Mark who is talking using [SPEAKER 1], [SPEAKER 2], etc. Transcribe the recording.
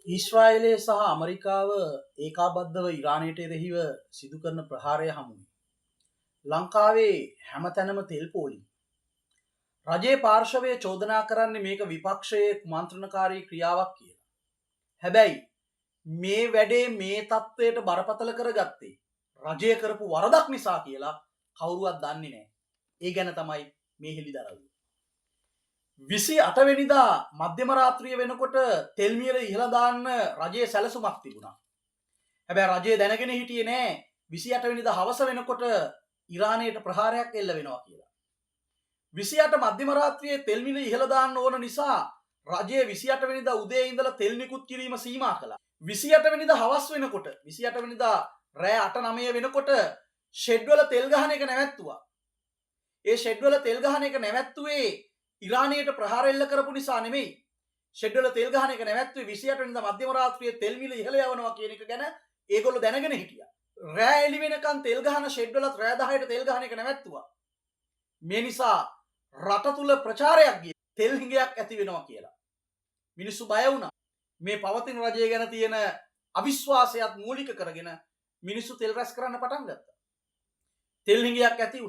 [SPEAKER 1] ඊශ්‍රායලය සහ ඇමරිකාව ඒකාබද්ධව ඉරානයට එරෙහිව සිදු කරන ප්‍රහාරය හමුවේ ලංකාවේ හැමතැනම තෙල් පෝලි. රජයේ පාර්ශවය චෝදනා කරන්නේ මේක විපක්ෂයේ කුමන්ත්‍රණකාරී ක්‍රියාවක් කියලා. හැබැයි මේ වැඩේ මේ තත්ත්වයට බරපතල කරගත්තේ රජය කරපු වරදක් නිසා කියලා කවුරුවත් දන්නේ නැහැ. ඒ ගැන තමයි මේ හෙළිදරව්. 28 වෙනිදා මධ්‍යම රාත්‍රිය වෙනකොට තෙල් මිල ඉහළ දාන්න රජයේ සැලසුමක් තිබුණා. හැබැයි රජය දැනගෙන හිටියේ නෑ 28 වෙනිදා හවස වෙනකොට ඉරානයට ප්‍රහාරයක් එල්ල වෙනවා කියලා. 28 මධ්‍යම රාත්‍රියේ තෙල් මිල ඉහළ දාන්න ඕන නිසා රජය 28 වෙනිදා උදේ ඉඳලා තෙල් නිකුත් කිරීම සීමා කළා. 28 වෙනිදා හවස් වෙනකොට 28 වෙනිදා රෑ 8-9 වෙනකොට ෂෙඩ් වල තෙල් ගහන එක නැවැත්තුවා. ඒ ෂෙඩ් වල තෙල් ගහන එක නැවැත්තුවේ ඉරානයට ප්‍රහාර එල්ල කරපු නිසා නෙමෙයි. ෂෙඩ් වල තෙල් ගහන එක නැවැත්තුවේ 28 වෙනිදා මධ්‍යම රාත්‍රියේ තෙල් මිල ඉහළ යවනවා කියන එක ගැන ඒගොල්ලෝ දැනගෙන හිටියා. රෑ එළි වෙනකන් තෙල් ගහන ෂෙඩ් වලත් රෑ 10ට තෙල් ගහන එක නැවැත්තුවා. මේ නිසා රට තුල ප්‍රචාරයක් ගියා තෙල් හිඟයක් ඇති වෙනවා කියලා. මිනිස්සු බය වුණා. මේ පවතින රජය ගැන තියෙන අවිශ්වාසයත් මූලික කරගෙන මිනිස්සු තෙල් රැස් කරන්න පටන් ගත්තා. තෙල් හිඟයක් ඇති වුණා.